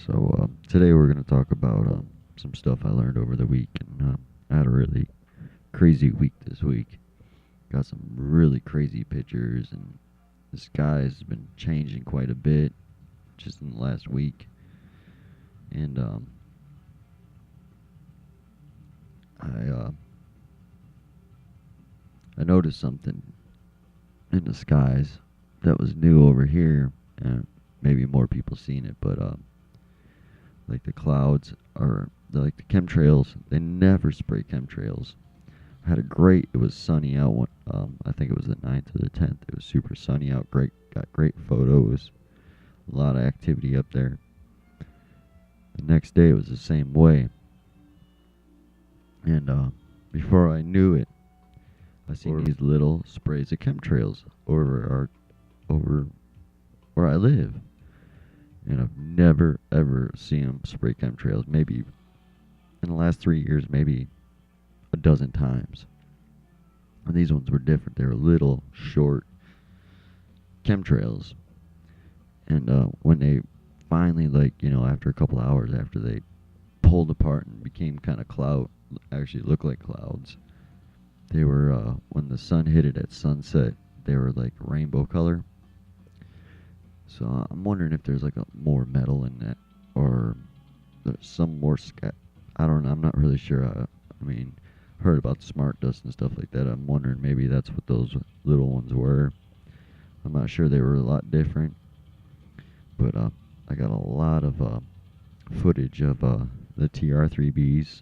Today we're going to talk about some stuff I learned over the week, and I had a really crazy week this week. Got some really crazy pictures, and the sky has been changing quite a bit just in the last week. And I I noticed something in the skies that was new over here. Maybe more people seen it, but like the clouds are like the chemtrails. They never spray chemtrails. Had a great. It was sunny out. I think it was the 9th or the 10th. It was super sunny out. Great. Got great photos. A lot of activity up there. The next day it was the same way. And before I knew it, I seen these little sprays of chemtrails over where I live. And I've never ever seen them spray chemtrails. Maybe in the last 3 years, maybe a dozen times. And these ones were different. They were little, short chemtrails. And when they finally, after a couple hours after they pulled apart and became kind of actually looked like clouds, they were, when the sun hit it at sunset, they were like rainbow color. So I'm wondering if there's like a more metal in that, or there's some more I don't know. I'm not really sure. Heard about the smart dust and stuff like that. I'm wondering maybe that's what those little ones were. I'm not sure. They were a lot different, but I got a lot of footage of the TR-3Bs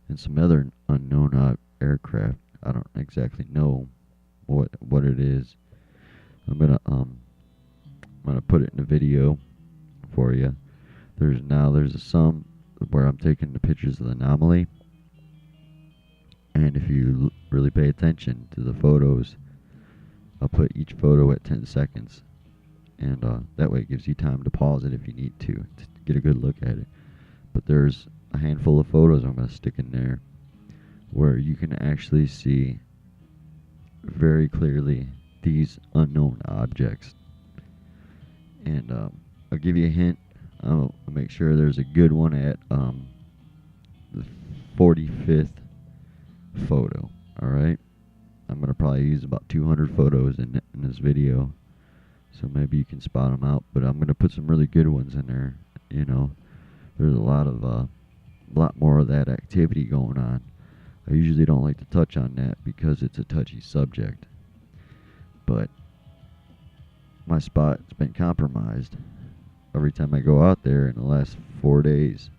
and some other unknown aircraft. I don't exactly know what it is. I'm gonna put it in a video for you. There's some where I'm taking the pictures of the anomaly, and if you really pay attention to the photos, I'll put each photo at 10 seconds, and that way it gives you time to pause it if you need to get a good look at it. But there's a handful of photos I'm gonna stick in there where you can actually see very clearly these unknown objects. And I'll give you a hint. I'll make sure there's a good one at the 45th photo. Alright? I'm going to probably use about 200 photos in this video, so maybe you can spot them out. But I'm going to put some really good ones in there. There's a lot more of that activity going on. I usually don't like to touch on that because it's a touchy subject. But my spot's been compromised every time I go out there in the last 4 days.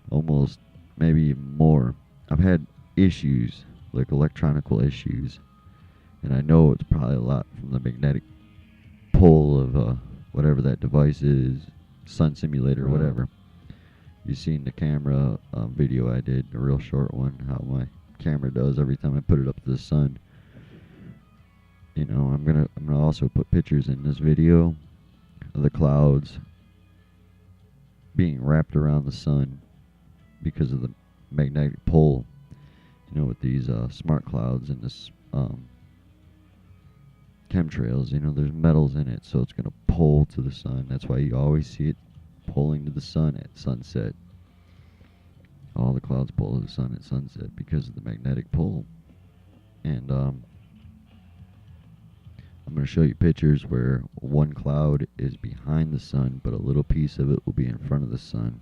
Almost, maybe even more. I've had issues, like electronical issues, and I know it's probably a lot from the magnetic pull of whatever that device is, sun simulator, or whatever. You've seen the camera video I did, a real short one, how my camera does every time I put it up to the sun. I'm gonna also put pictures in this video of the clouds being wrapped around the sun because of the magnetic pull. With these smart clouds and this chemtrails, there's metals in it, so it's gonna pull to the sun. That's why you always see it pulling to the sun at sunset. All the clouds pull to the sun at sunset because of the magnetic pull. And I'm going to show you pictures where one cloud is behind the sun, but a little piece of it will be in front of the sun.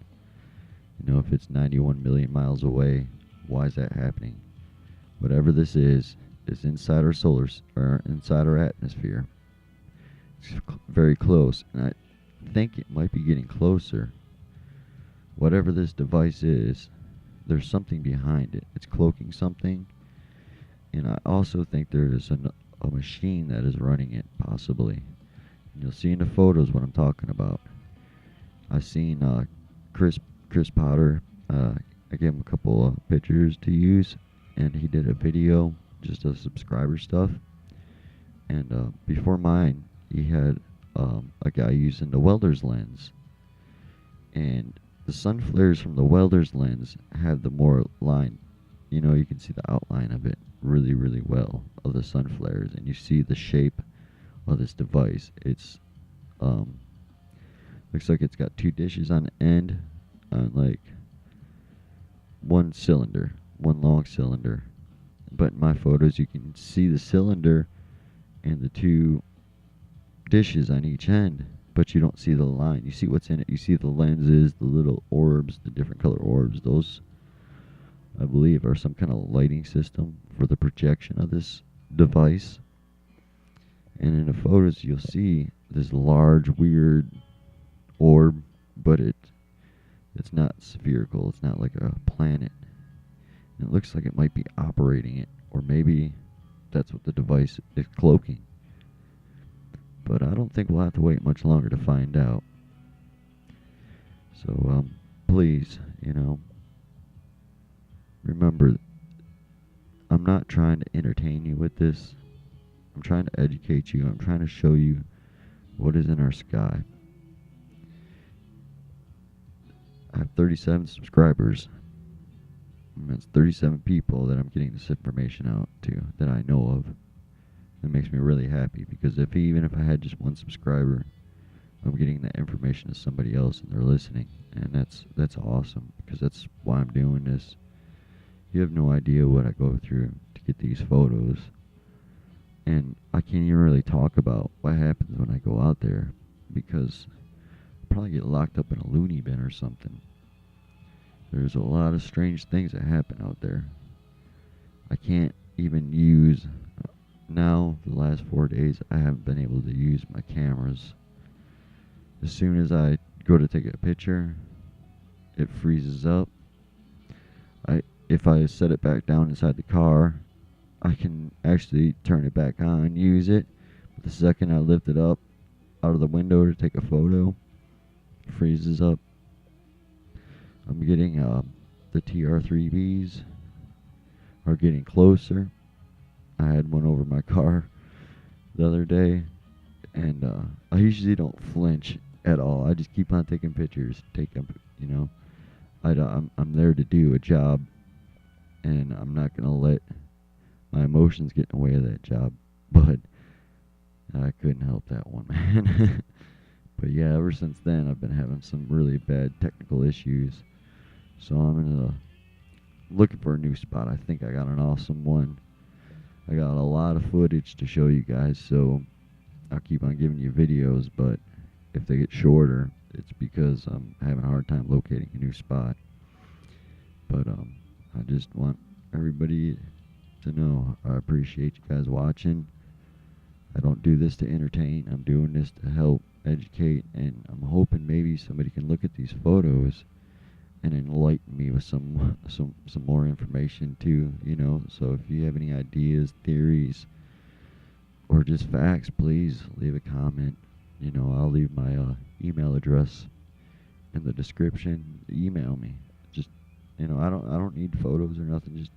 If it's 91 million miles away, why is that happening? Whatever this is inside our inside our atmosphere. It's very close, and I think it might be getting closer. Whatever this device is, there's something behind it. It's cloaking something, and I also think there is a machine that is running it, possibly. And you'll see in the photos what I'm talking about. I've seen Chris Potter. I gave him a couple of pictures to use, and he did a video, just a subscriber stuff. And before mine, he had a guy using the welder's lens, and the sun flares from the welder's lens have the more line. You can see the outline of it really, really well, of the sun flares, and you see the shape of this device. It's Looks like it's got two dishes on the end, on like one cylinder, one long cylinder. But in my photos, you can see the cylinder and the two dishes on each end, but you don't see the line. You see what's in it. You see the lenses, the little orbs, the different color orbs. Those, I believe, are some kind of lighting system for the projection of this device. And in the photos, you'll see this large, weird orb, but it's not spherical. It's not like a planet. And it looks like it might be operating it, or maybe that's what the device is cloaking. But I don't think we'll have to wait much longer to find out. So, please, remember, I'm not trying to entertain you with this. I'm trying to educate you. I'm trying to show you what is in our sky. I have 37 subscribers. And that's 37 people that I'm getting this information out to, that I know of. That makes me really happy, because even if I had just one subscriber, I'm getting that information to somebody else and they're listening, and that's awesome, because that's why I'm doing this. You have no idea what I go through to get these photos, and I can't even really talk about what happens when I go out there, because I'll probably get locked up in a loony bin or something. There's a lot of strange things that happen out there. I can't even use... Now, the last 4 days, I haven't been able to use my cameras. As soon as I go to take a picture, it freezes up. If I set it back down inside the car, I can actually turn it back on, use it. But the second I lift it up out of the window to take a photo, it freezes up. I'm getting the TR3Bs are getting closer. I had one over my car the other day, and I usually don't flinch at all. I just keep on taking pictures, I'm there to do a job, and I'm not gonna let my emotions get in the way of that job. But I couldn't help that one, man. But yeah, ever since then, I've been having some really bad technical issues. So I'm looking for a new spot. I think I got an awesome one. I got a lot of footage to show you guys, so I'll keep on giving you videos, but if they get shorter, it's because I'm having a hard time locating a new spot. But I just want everybody to know I appreciate you guys watching. I don't do this to entertain. I'm doing this to help educate, and I'm hoping maybe somebody can look at these photos and enlighten me with some more information too, So if you have any ideas, theories, or just facts, please leave a comment. I'll leave my email address in the description. Email me. Just I don't need photos or nothing.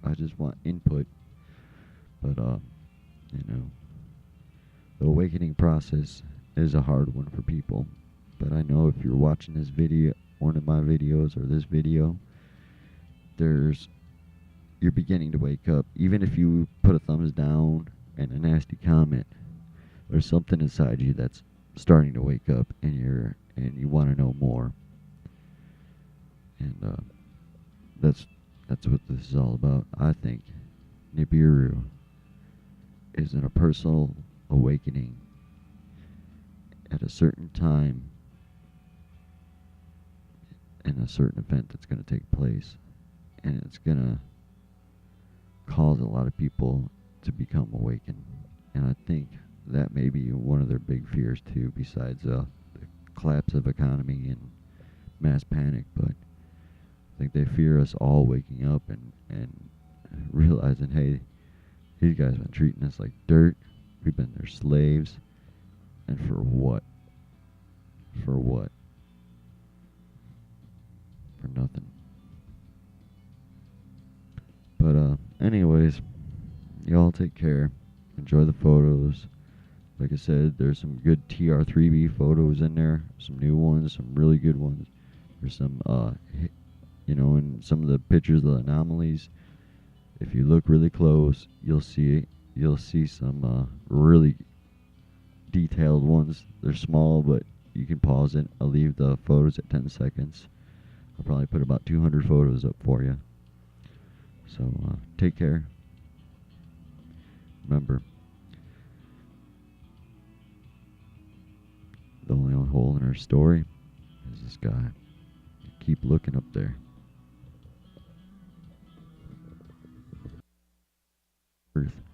I just want input. But the awakening process is a hard one for people. But I know if you're watching this video, one of my videos, or this video, you're beginning to wake up. Even if you put a thumbs down and a nasty comment, there's something inside you that's starting to wake up, and you want to know more. And that's what this is all about. I think Nibiru is in a personal awakening at a certain time, in a certain event that's going to take place, and it's going to cause a lot of people to become awakened. And I think that may be one of their big fears too, besides the collapse of economy and mass panic. But I think they fear us all waking up and realizing, hey, these guys have been treating us like dirt. We've been their slaves. And for what? For what? For nothing. But anyways, y'all take care. Enjoy the photos. Like I said, there's some good TR3B photos in there. Some new ones, some really good ones. There's some and some of the pictures of the anomalies. If you look really close, you'll see some really detailed ones. They're small, but you can pause it. I'll leave the photos at 10 seconds. I'll probably put about 200 photos up for you. So take care. Remember, the only hole in our story is the sky. Keep looking up there. Earth.